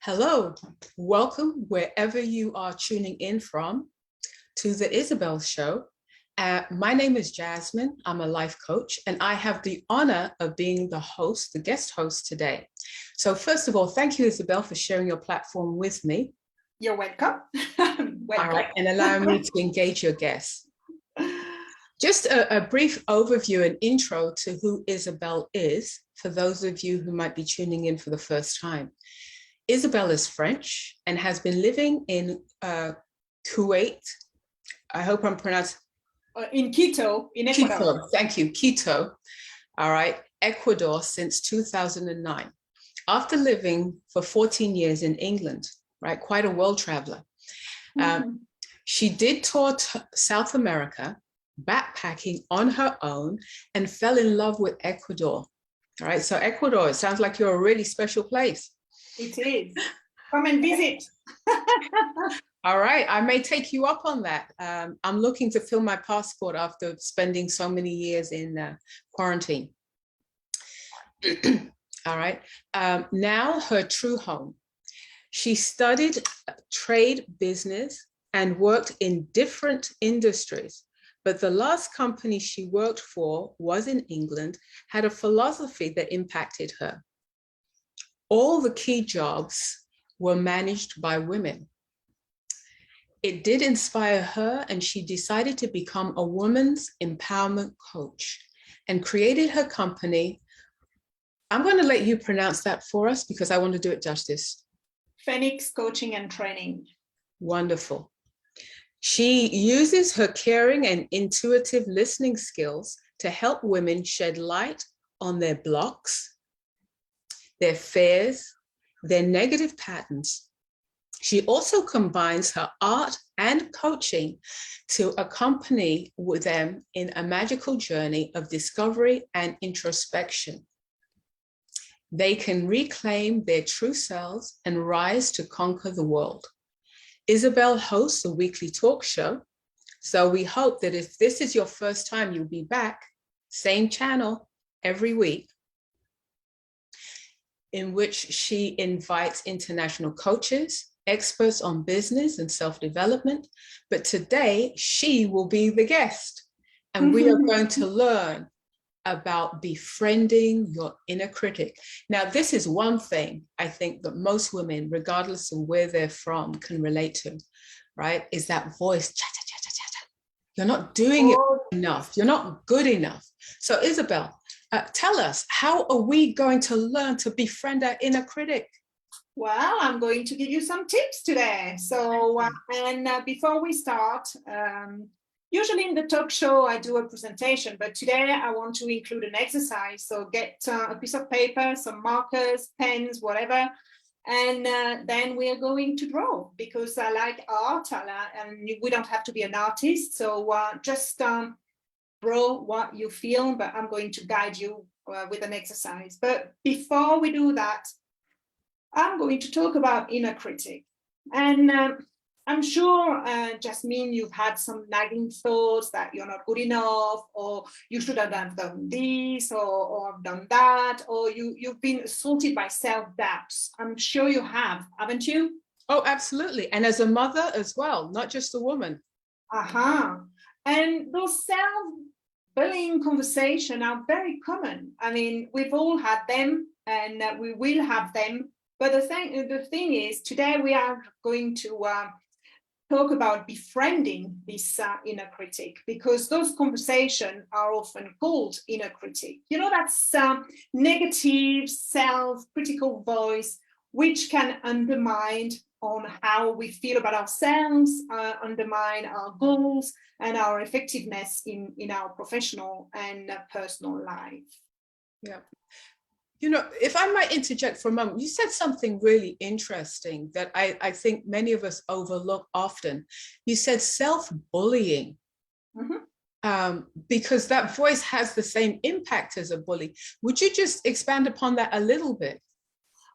Hello, welcome wherever you are tuning in from to the Isabelle Show. My name is Jasmine. I'm a life coach, and I have the honor of being the guest host today. So first of all, thank you, Isabelle, for sharing your platform with me. You're welcome. Welcome. All right, and allowing me to engage your guests. Just a brief overview and intro to who Isabelle is, for those of you who might be tuning in for the first time. Isabelle is French and has been living in Kuwait. I hope I'm pronouncing. In Quito, in Ecuador. Quito, thank you, Quito. All right, Ecuador since 2009. After living for 14 years in England, right, quite a world traveler. She did tour South America, backpacking on her own, and fell in love with Ecuador. All right, so Ecuador, it sounds like you're a really special place. It is. Come and visit. All right, I may take you up on that. I'm looking to fill my passport after spending so many years in quarantine. All right, now her true home. She studied trade business and worked in different industries, but the last company she worked for was in England, had a philosophy that impacted her. All the key jobs were managed by women. It did inspire her, and she decided to become a woman's empowerment coach and created her company. I'm going to let you pronounce that for us because I want to do it justice. Phoenix Coaching and Training. Wonderful. She uses her caring and intuitive listening skills to help women shed light on their blocks, their fears, their negative patterns. She also combines her art and coaching to accompany with them in a magical journey of discovery and introspection. They can reclaim their true selves and rise to conquer the world. Isabelle hosts a weekly talk show, so we hope that if this is your first time, you'll be back, same channel, every week, in which she invites international coaches, experts on business and self-development. But today, she will be the guest, and we are going to learn about befriending your inner critic. Now, this is one thing I think that most women, regardless of where they're from, can relate to, right? Is that voice, chatter, chatter, chatter. You're not doing it enough. You're not good enough. So Isabelle, tell us, how are we going to learn to befriend our inner critic? Well, I'm going to give you some tips today. So, before we start, usually in the talk show, I do a presentation, but today I want to include an exercise. So get a piece of paper, some markers, pens, whatever, and then we are going to draw because I like art, and we don't have to be an artist. So just draw what you feel, but I'm going to guide you with an exercise. But before we do that, I'm going to talk about inner critic. And I'm sure, Jasmine, you've had some nagging thoughts that you're not good enough, or you should have done this, or done that, or you've been assaulted by self-doubts. I'm sure you have, haven't you? Oh, absolutely. And as a mother as well, not just a woman. And those self-bullying conversations are very common. I mean, we've all had them, and we will have them. But the thing is, today we are going to talk about befriending this inner critic, because those conversations are often called inner critic. You know, that's negative, self-critical voice, which can undermine on how we feel about ourselves, undermine our goals and our effectiveness in our professional and personal life. Yeah. You know, if I might interject for a moment, you said something really interesting that I think many of us overlook often. You said self-bullying, because that voice has the same impact as a bully. Would you just expand upon that a little bit?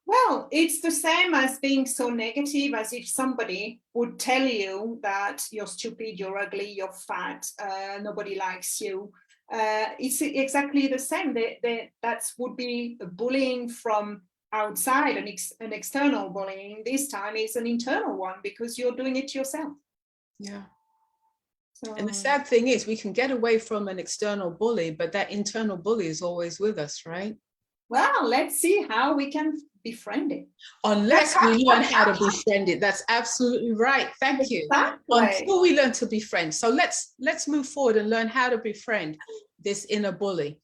Well, it's the same as being so negative, as if somebody would tell you that you're stupid, you're ugly, you're fat, nobody likes you. It's exactly the same. That would be bullying from outside an external bullying. This time it's an internal one because you're doing it yourself. Yeah. So, And the sad thing is we can get away from an external bully, but that internal bully is always with us, right? well, let's see how we can befriend it. Unless we learn how to befriend it. That's absolutely right. Thank you. Exactly. Until we learn to befriend. So let's move forward and learn how to befriend this inner bully.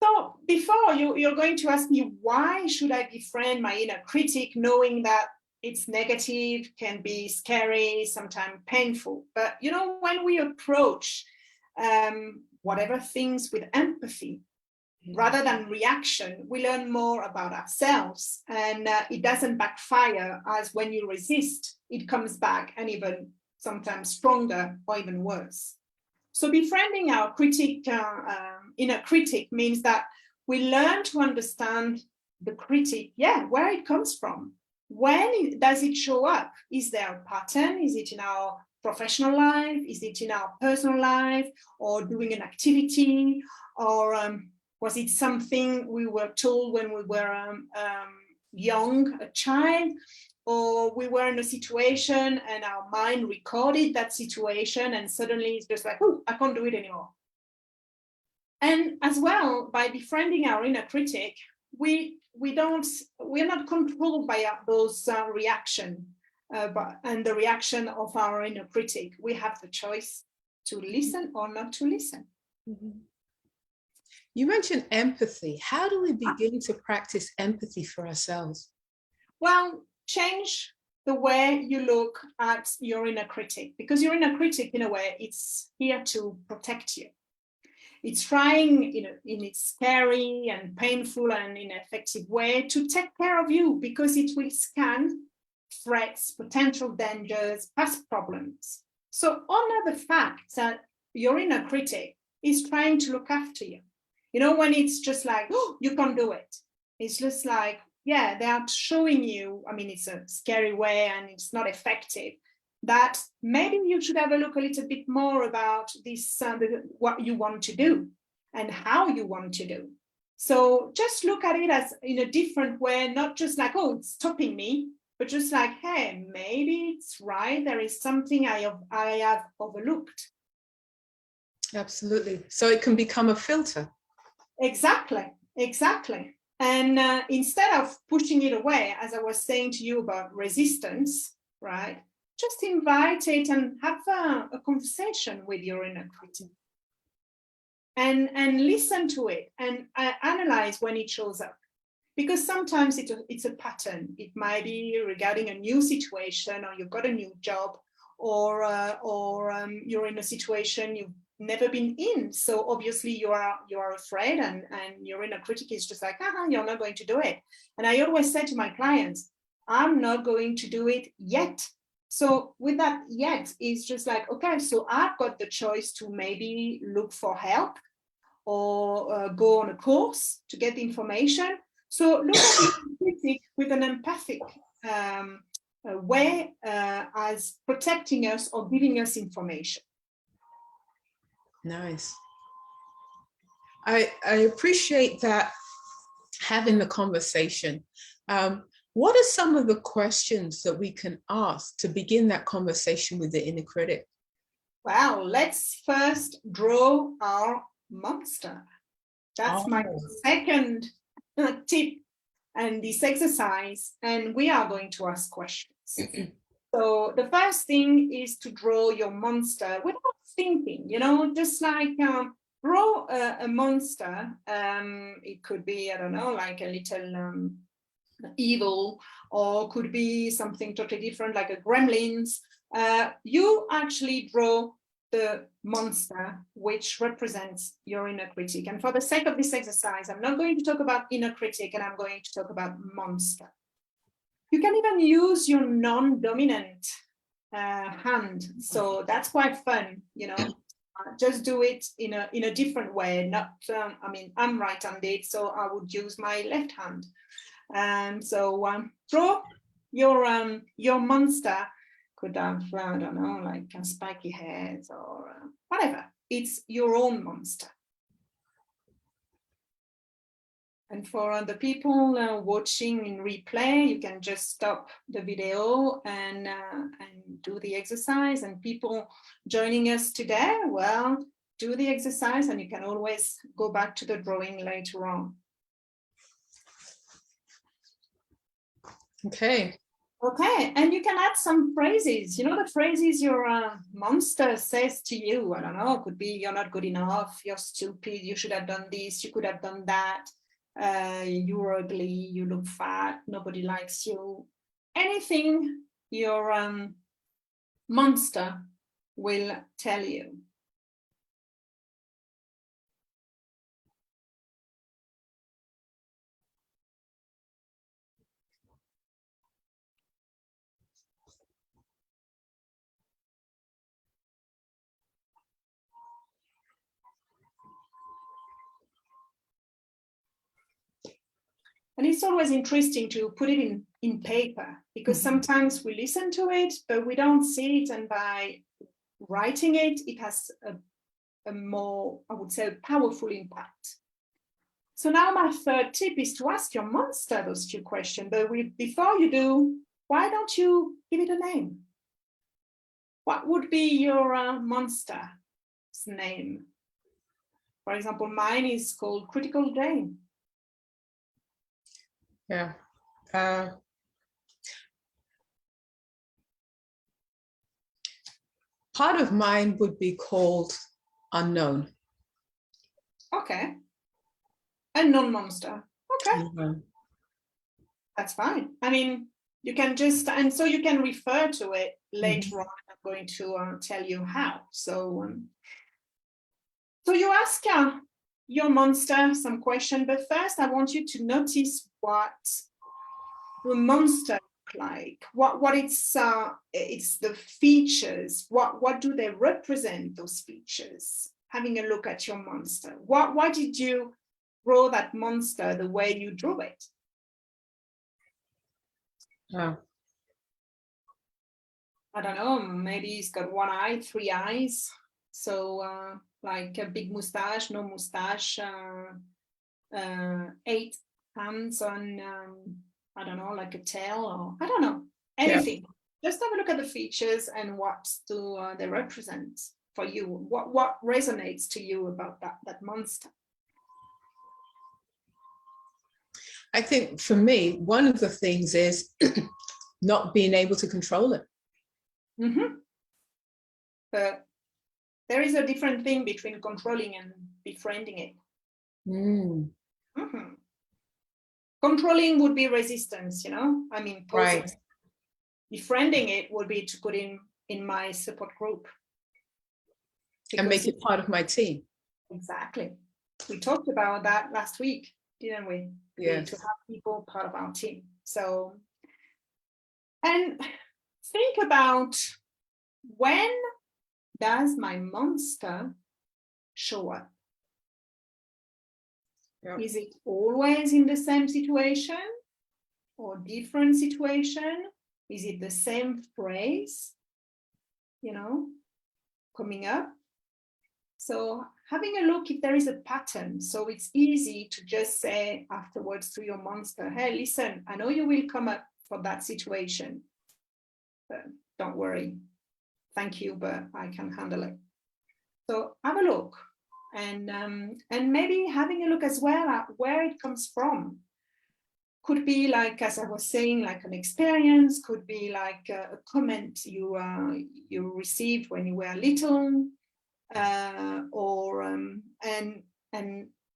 So before you're going to ask me, why should I befriend my inner critic, knowing that it's negative, can be scary, sometimes painful. But when we approach whatever things with empathy, rather than reaction, we learn more about ourselves, and it doesn't backfire as when you resist, it comes back and even sometimes stronger or even worse. So befriending our critic, inner critic, means that we learn to understand the critic, where it comes from. When does it show up? Is there a pattern? Is it in our professional life? Is it in our personal life, or doing an activity? Or was it something we were told when we were young, a child? Or we were in a situation and our mind recorded that situation, and suddenly it's just like, oh, I can't do it anymore. And as well, by befriending our inner critic, we're not controlled by those reaction and the reaction of our inner critic. We have the choice to listen or not to listen. Mm-hmm. You mentioned empathy. How do we begin to practice empathy for ourselves? Well, change the way you look at your inner critic, because your inner critic, in a way, it's here to protect you. It's trying, in its scary and painful and ineffective way to take care of you, because it will scan threats, potential dangers, past problems. So honor the fact that your inner critic is trying to look after you. When it's just like, oh, you can't do it. It's just like, yeah, they are showing you, it's a scary way and it's not effective, that maybe you should have a look a little bit more about this, what you want to do and how you want to do. So just look at it as in a different way, not just like, oh, it's stopping me, but just like, hey, maybe it's right. There is something I have overlooked. Absolutely. So it can become a filter. Exactly. And instead of pushing it away, as I was saying to you about resistance, right? Just invite it and have a conversation with your inner critic. And listen to it and analyze when it shows up. Because sometimes it's a pattern. It might be regarding a new situation, or you've got a new job, or you're in a situation you've never been in. So obviously you are afraid, and your inner critic is just like, you're not going to do it. And I always say to my clients, I'm not going to do it yet. So with that yet, it's just like, okay, so I've got the choice to maybe look for help or go on a course to get information. So look at the critic with an empathic way as protecting us or giving us information. Nice. I appreciate that, having the conversation. What are some of the questions that we can ask to begin that conversation with the inner critic? Well, let's first draw our monster. That's my second tip and this exercise, and we are going to ask questions. So the first thing is to draw your monster without thinking, just like draw a monster. It could be, I don't know, like a little evil, or could be something totally different, like a gremlins. You actually draw the monster which represents your inner critic. And for the sake of this exercise, I'm not going to talk about inner critic, and I'm going to talk about monster. You can even use your non-dominant hand. So that's quite fun, just do it in a different way. Not, I'm right-handed, so I would use my left hand. So draw your monster. Could have, I don't know, like spiky hairs or whatever. It's your own monster. And for the people watching in replay, you can just stop the video and do the exercise. And people joining us today, well, do the exercise and you can always go back to the drawing later on. Okay. Okay, and you can add some phrases. You know, the phrases your monster says to you. I don't know, it could be you're not good enough, you're stupid, you should have done this, you could have done that, you're ugly, you look fat, nobody likes you. Anything your monster will tell you. And it's always interesting to put it in paper, because sometimes we listen to it, but we don't see it. And by writing it, it has a more, I would say, powerful impact. So now my third tip is to ask your monster those two questions. But before you do, why don't you give it a name? What would be your monster's name? For example, mine is called Critical Jane. Yeah. Part of mine would be called Unknown. Okay. A non-monster. Okay. Mm-hmm. That's fine. I mean, you can just, and so you can refer to it later on. I'm going to tell you how. So you ask your monster some question, but first I want you to notice what the monster look like. What it's the features. What do they represent? Those features. Having a look at your monster. Why did you draw that monster the way you drew it? Yeah. I don't know, maybe he's got one eye, three eyes. So like a big mustache, no mustache, 8 hands on, I don't know, like a tail, or I don't know, anything. Yeah. Just have a look at the features and what do they represent for you. What resonates to you about that monster? I think for me, one of the things is not being able to control it. Mm-hmm. But there is a different thing between controlling and befriending it. Mm-hmm. Controlling would be resistance, you know? I mean, right. Befriending it would be to put in my support group. And make it part of my team. Exactly. We talked about that last week, didn't we? Yes. To have people part of our team. So, and think about, when does my monster show up? Yep. Is it always in the same situation or different situation? Is it the same phrase, you know, coming up? So having a look if there is a pattern. So it's easy to just say afterwards to your monster, hey, listen, I know you will come up for that situation, but don't worry. Thank you, but I can handle it. So have a look. And maybe having a look as well at where it comes from. Could be like, as I was saying, like an experience, could be like a comment you received when you were little, and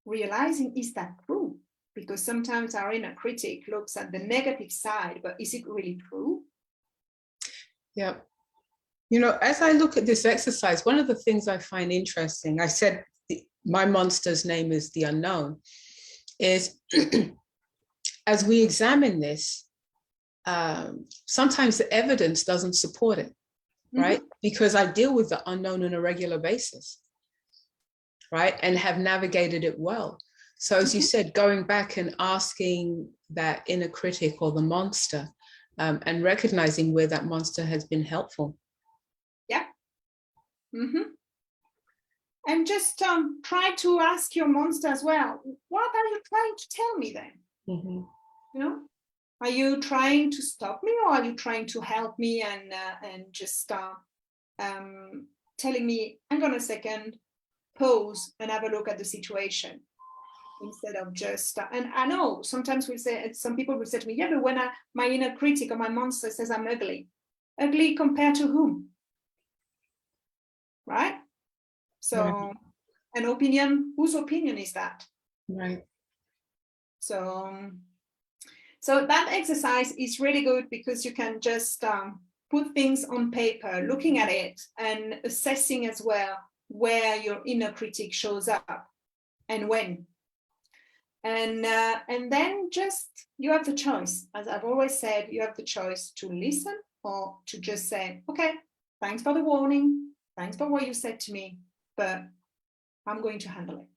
realizing, is that true? Because sometimes our inner critic looks at the negative side, but is it really true? Yeah. You know, as I look at this exercise, one of the things I find interesting, I said my monster's name is the unknown, is as we examine this, sometimes the evidence doesn't support it, right? Because I deal with the unknown on a regular basis, right? And have navigated it well. So as you said, going back and asking that inner critic or the monster, and recognizing where that monster has been helpful. Yeah. And just try to ask your monster as well, what are you trying to tell me then? Mm-hmm. You know, are you trying to stop me, or are you trying to help me and just telling me, hang on a second, pause and have a look at the situation, instead of just and I know sometimes some people will say to me, yeah, but when my inner critic or my monster says I'm ugly compared to whom? Right? So Right. an opinion, whose opinion is that? Right. So that exercise is really good, because you can just put things on paper, looking at it and assessing as well where your inner critic shows up and when. And then just, you have the choice. As I've always said, you have the choice to listen or to just say, okay, thanks for the warning. Thanks for what you said to me, but I'm going to handle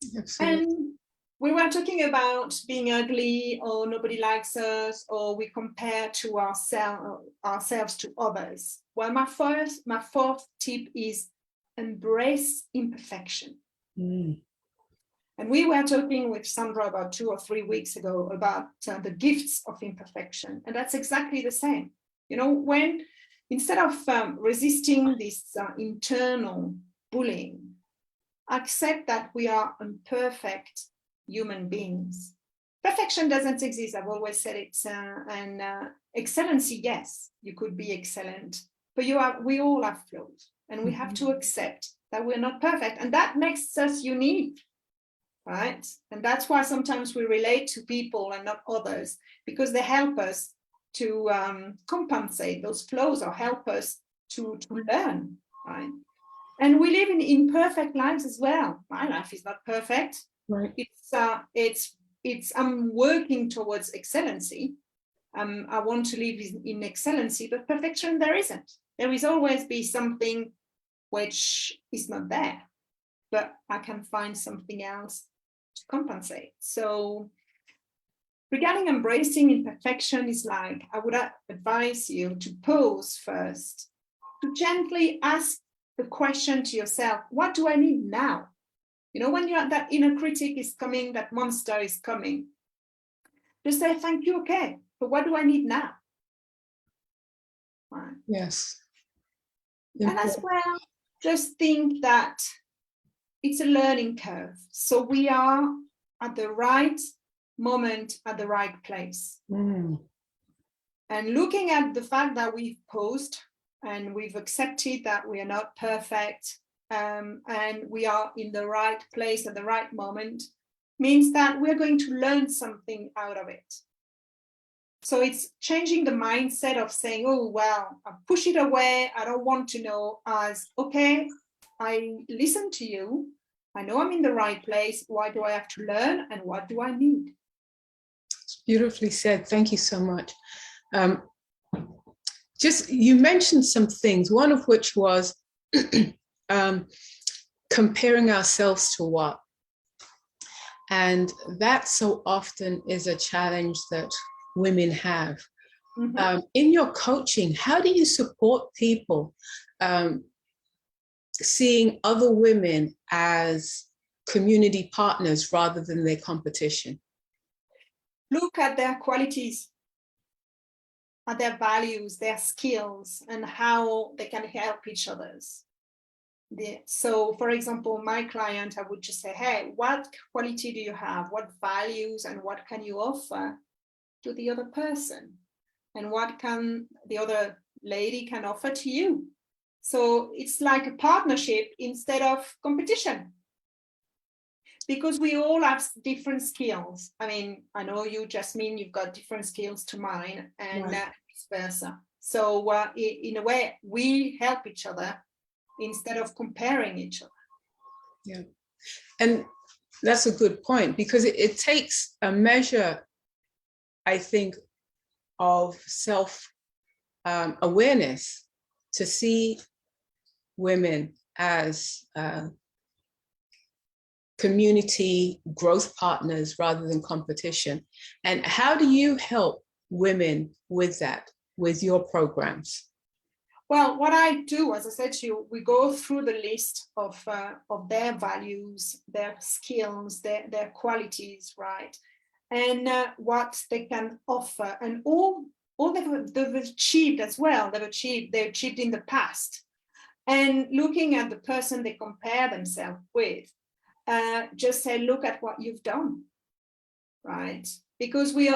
it. Absolutely. And we were talking about being ugly, or nobody likes us, or we compare to ourselves to others. Well, my fourth tip is embrace imperfection. Mm. And we were talking with Sandra about 2 or 3 weeks ago about the gifts of imperfection. And that's exactly the same. You know, when instead of resisting this internal bullying, accept that we are imperfect human beings. Perfection doesn't exist. I've always said it. And excellency, yes, you could be excellent, but we all have flaws, and we have to accept that we're not perfect. And that makes us unique. Right? And that's why sometimes we relate to people and not others, because they help us to compensate those flaws, or help us to learn, right? And we live in imperfect lives as well. My life is not perfect. Right. It's I'm working towards excellency. I want to live in excellency, but perfection there isn't. There is always be something which is not there, but I can find something else to compensate. So regarding embracing imperfection, is like, I would advise you to pause first, to gently ask the question to yourself, what do I need now? You know, when that inner critic is coming, that monster is coming, just say, thank you, okay, but what do I need now? Right. Yes. And as well, just think that it's a learning curve. So we are at the right moment, at the right place. Mm. And looking at the fact that we've paused and we've accepted that we are not perfect, and we are in the right place at the right moment, means that we're going to learn something out of it. So it's changing the mindset of saying, oh, well, I push it away, I don't want to know, as, okay, I listen to you, I know I'm in the right place, why do I have to learn, and what do I need? It's beautifully said. Thank you so much. Just, you mentioned some things, one of which was comparing ourselves to what? And that so often is a challenge that women have. Mm-hmm. In your coaching, how do you support people seeing other women as community partners rather than their competition? Look at their qualities, at their values, their skills, and how they can help each other. So, for example, my client, I would just say, hey, what quality do you have? What values and what can you offer to the other person? And what can the other lady can offer to you? So it's like a partnership instead of competition, because we all have different skills. I mean, I know you, Jasmine, you've got different skills to mine, and right. Vice versa. So in a way, we help each other instead of comparing each other. Yeah, and that's a good point, because it takes a measure, I think, of self-awareness to see women as community growth partners rather than competition. And how do you help women with that, with your programs? Well, what I do, as I said to you, we go through the list of their values, their skills, their qualities, right? And what they can offer, and all they've achieved as well. They achieved in the past. And looking at the person they compare themselves with, just say, look at what you've done, right? Because we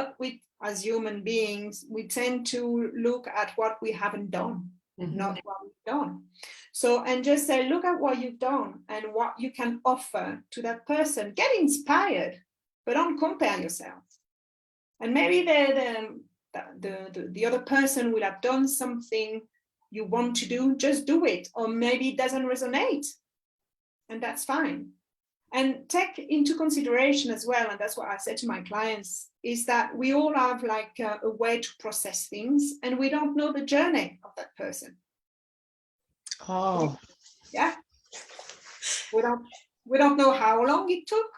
as human beings, we tend to look at what we haven't done, not what we've done. So, and just say, look at what you've done and what you can offer to that person. Get inspired, but don't compare yourself. And maybe the other person will have done something you want to do, just do it. Or maybe it doesn't resonate, and that's fine. And take into consideration as well, and that's what I said to my clients, is that we all have like a way to process things, and we don't know the journey of that person. Oh, yeah. We don't know how long it took.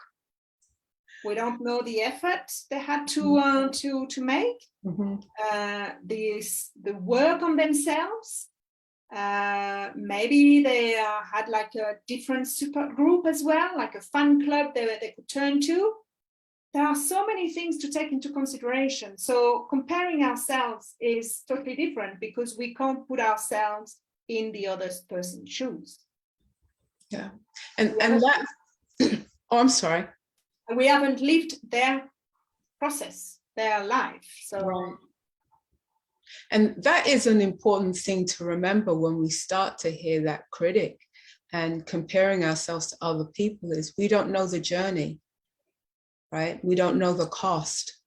We don't know the effort they had to make. The work on themselves. Maybe they had like a different support group as well, like a fan club they could turn to. There are so many things to take into consideration. So comparing ourselves is totally different because we can't put ourselves in the other person's shoes. Yeah, and that. Oh, I'm sorry. We haven't lived their process, their life. So. Right. And that is an important thing to remember when we start to hear that critic and comparing ourselves to other people, is we don't know the journey, right? We don't know the cost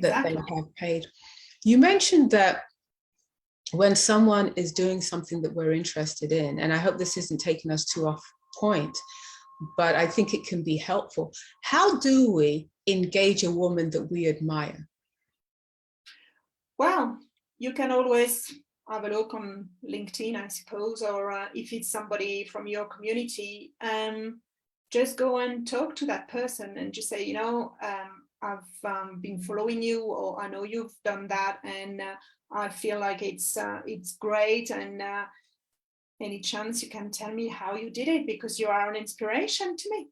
that they have paid. You mentioned that when someone is doing something that we're interested in, and I hope this isn't taking us too off point, but I think it can be helpful. How do we engage a woman that we admire? Well, you can always have a look on LinkedIn, I suppose, or if it's somebody from your community, just go and talk to that person and just say, you know, I've been following you, or I know you've done that, and I feel like it's great, and any chance you can tell me how you did it, because you are an inspiration to me.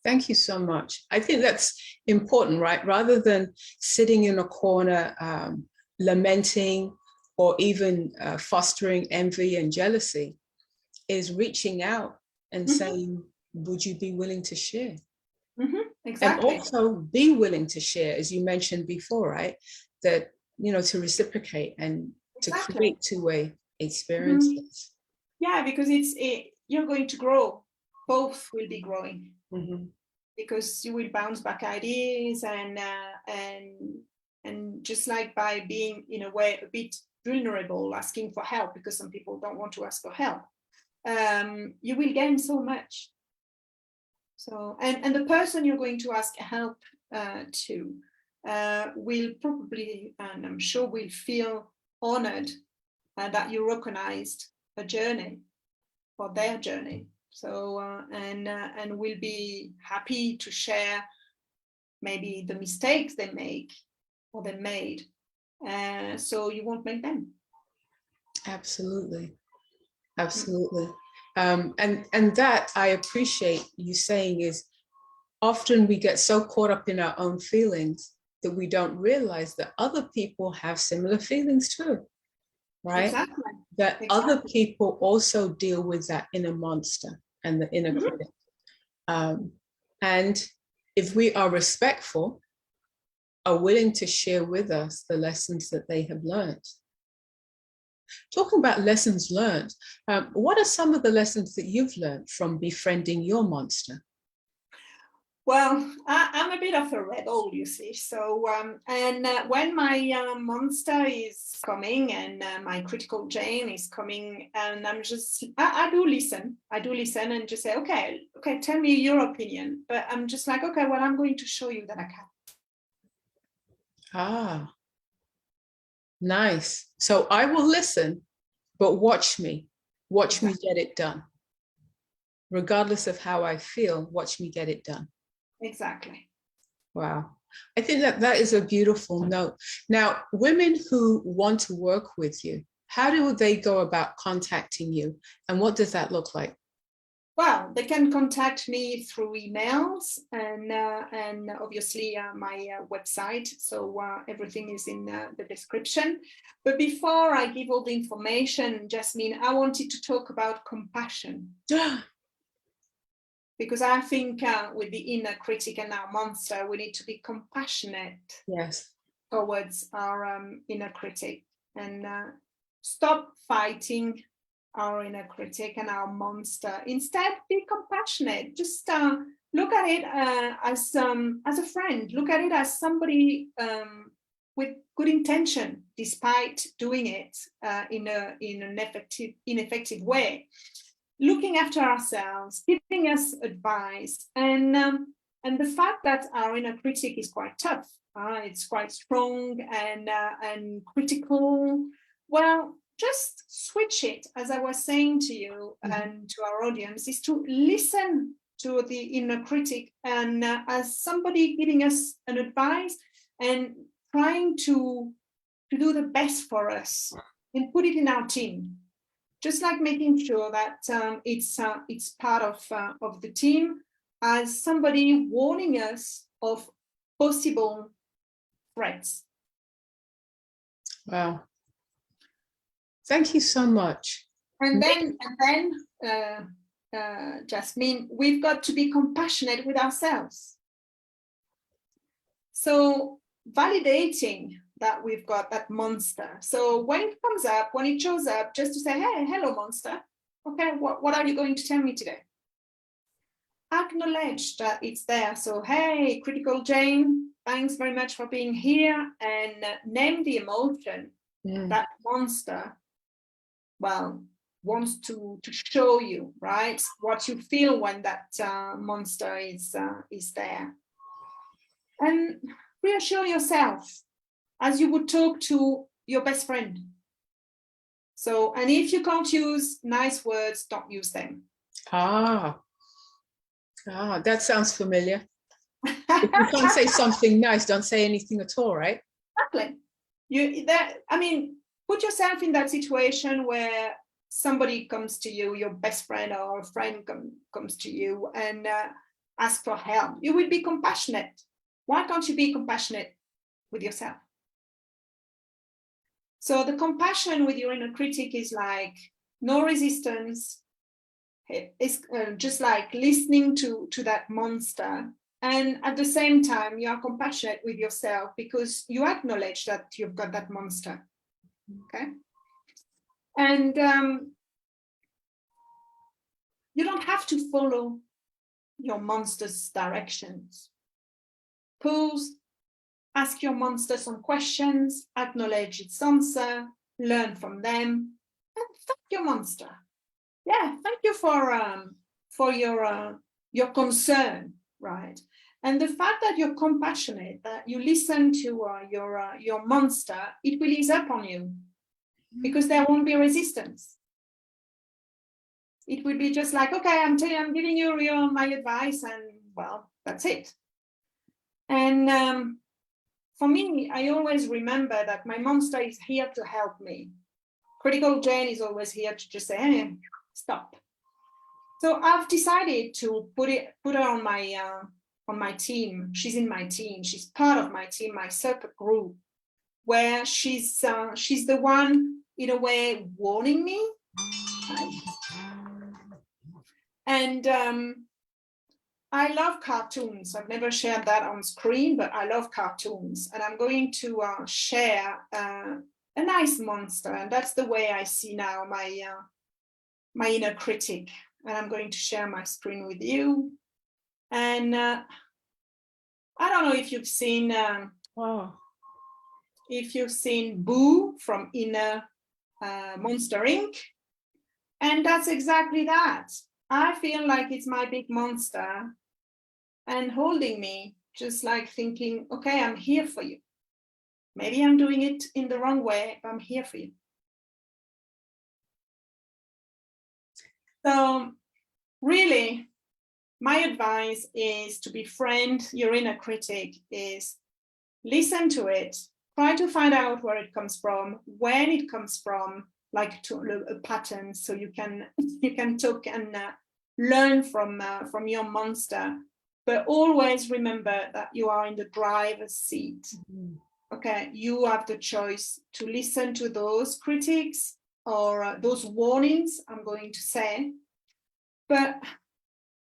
Thank you so much. I think that's important, right? Rather than sitting in a corner, lamenting, or even fostering envy and jealousy, is reaching out and saying, would you be willing to share? Exactly. And also be willing to share, as you mentioned before, right? That, you know, to reciprocate and to create two-way experiences. Yeah, because you're going to grow. Both will be growing. Because you will bounce back ideas, and just like by being in a way a bit vulnerable, asking for help, because some people don't want to ask for help, you will gain so much. So and the person you're going to ask help to will probably, and I'm sure will feel honored that you recognized a journey, or their journey. So and we'll be happy to share maybe the mistakes they make or they made, so you won't make them. Absolutely. And that I appreciate you saying, is often we get so caught up in our own feelings that we don't realize that other people have similar feelings too, right? Exactly. That other people also deal with that inner monster and the inner critic. And if we are respectful, are willing to share with us the lessons that they have learned. Talking about lessons learned, what are some of the lessons that you've learned from befriending your monster? Well, I'm a bit of a rebel, you see. So, when my monster is coming, and my critical Jane is coming, and I do listen. I do listen and just say, okay, tell me your opinion. But I'm just like, okay, well, I'm going to show you that I can. Ah, nice. So I will listen, but watch me. Watch me get it done. Regardless of how I feel, watch me get it done. Exactly. Wow. I think that is a beautiful note. Now, women who want to work with you, How do they go about contacting you? And what does that look like? Well, they can contact me through emails and obviously my website. So everything is in the description. But before I give all the information, Jasmine, I wanted to talk about compassion. Because I think with the inner critic and our monster, we need to be compassionate. Yes. Towards our inner critic and stop fighting our inner critic and our monster. Instead, be compassionate. Just look at it as a friend. Look at it as somebody with good intention, despite doing it in an ineffective way. Looking after ourselves, giving us advice, and the fact that our inner critic is quite tough. It's quite strong and critical. Well, just switch it, as I was saying to you and to our audience, is to listen to the inner critic and as somebody giving us an advice and trying to do the best for us and put it in our team. Just like making sure that it's part of the team as somebody warning us of possible threats. Wow. Thank you so much. And then, Jasmine, we've got to be compassionate with ourselves. So validating that we've got that monster. So when it comes up, when it shows up, just to say, hey, hello, monster. Okay, what are you going to tell me today? Acknowledge that it's there. So, hey, Critical Jane, thanks very much for being here, and name the emotion that monster, well, wants to show you, right? What you feel when that monster is there. And reassure yourself as you would talk to your best friend. So, and if you can't use nice words, don't use them. That sounds familiar. If you can't say something nice, don't say anything at all, right? Exactly. Put yourself in that situation where somebody comes to you, your best friend or a friend comes to you and asks for help. You will be compassionate. Why can't you be compassionate with yourself? So the compassion with your inner critic is like no resistance. It's just like listening to that monster. And at the same time, you are compassionate with yourself because you acknowledge that you've got that monster. Okay. And you don't have to follow your monster's directions. Pause, ask your monster some questions, acknowledge its answer, learn from them, and thank your monster. Yeah, thank you for your concern, right? And the fact that you're compassionate, that you listen to your monster, it will ease up on you because there won't be resistance. It will be just like, okay, I'm giving you my advice, and well, that's it. And for me, I always remember that my monster is here to help me. Critical Jane is always here to just say, hey, stop. So I've decided to put her on my team. She's in my team. She's part of my team, my circuit group, where she's the one in a way warning me. Right? And I love cartoons. I've never shared that on screen, but I love cartoons, and I'm going to share a nice monster, and that's the way I see now my inner critic. And I'm going to share my screen with you. And I don't know if you've seen Boo from Inner Monster Inc. And that's exactly that. I feel like it's my big monster and holding me, just like thinking, okay, I'm here for you. Maybe I'm doing it in the wrong way, but I'm here for you. So really, my advice is to befriend your inner critic, is listen to it, try to find out where it comes from, when it comes from, like a pattern, so you can talk and learn from your monster. But always remember that you are in the driver's seat. Okay, you have the choice to listen to those critics or those warnings, I'm going to say. But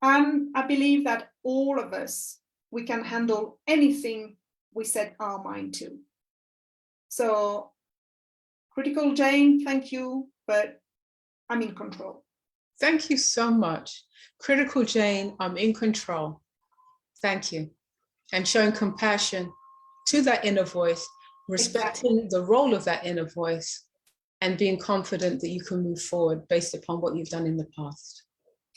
I believe that all of us, we can handle anything we set our mind to. So, Critical Jane, thank you, but I'm in control. Thank you so much. Critical Jane, I'm in control. Thank you. And showing compassion to that inner voice, respecting the role of that inner voice, and being confident that you can move forward based upon what you've done in the past.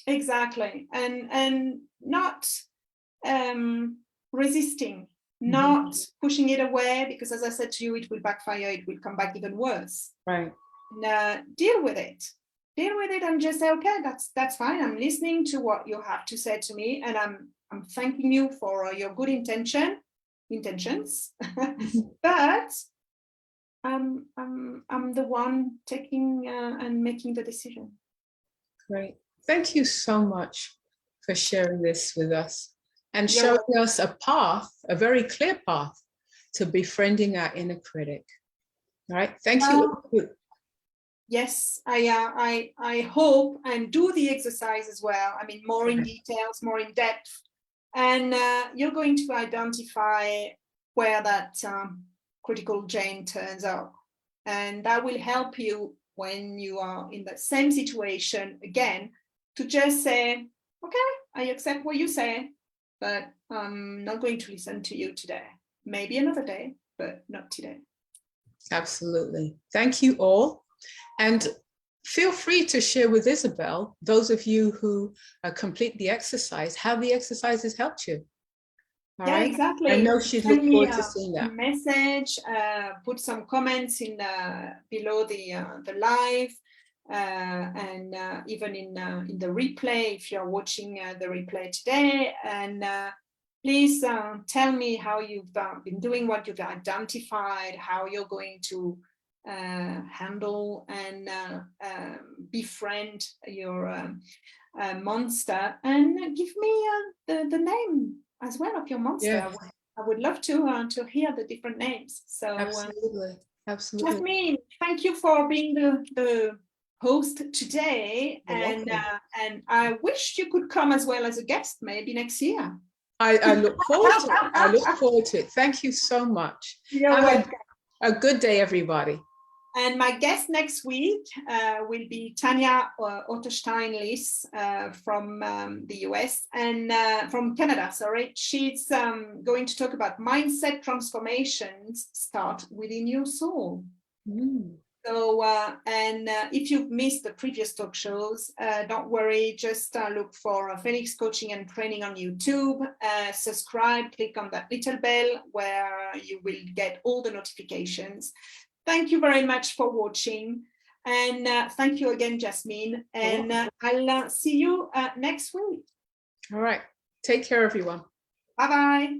Exactly. And not resisting, not pushing it away, because as I said to you, it will backfire, it will come back even worse. Right. And, deal with it. Deal with it and just say, okay, that's fine. I'm listening to what you have to say to me, and I'm thanking you for your good intentions. But I'm the one taking and making the decision. Great. Thank you so much for sharing this with us and showing us a path, a very clear path to befriending our inner critic. All right. Thank you. Yes, I hope, and do the exercise as well. I mean, more in details, more in depth, and you're going to identify where that critical Jane turns up, and that will help you when you are in that same situation again to just say, okay, I accept what you say, but I'm not going to listen to you today. Maybe another day, but not today. Absolutely. Thank you all. And feel free to share with Isabelle, those of you who complete the exercise, how the exercise has helped you. All right? Exactly. I know she'd look forward to seeing that. Message, put some comments in below the live, and even in the replay if you're watching the replay today. And please tell me how you've been doing, what you've identified, how you're going to handle and befriend your monster, and give me the name as well of your monster. Yeah. I would love to hear the different names. So absolutely. Jasmine, thank you for being the host today. You're and I wish you could come as well as a guest maybe next year. I look forward to it. I look forward to it. Thank you so much. Have a good day, everybody. And my guest next week will be Tanya Otterstein-Liss from the US and from Canada, sorry. She's going to talk about mindset transformations start within your soul. So, and if you've missed the previous talk shows, don't worry, just look for Phoenix Coaching and Training on YouTube, subscribe, click on that little bell where you will get all the notifications. Thank you very much for watching, and thank you again, Jasmine, and I'll see you next week. All right. Take care, everyone. Bye-bye.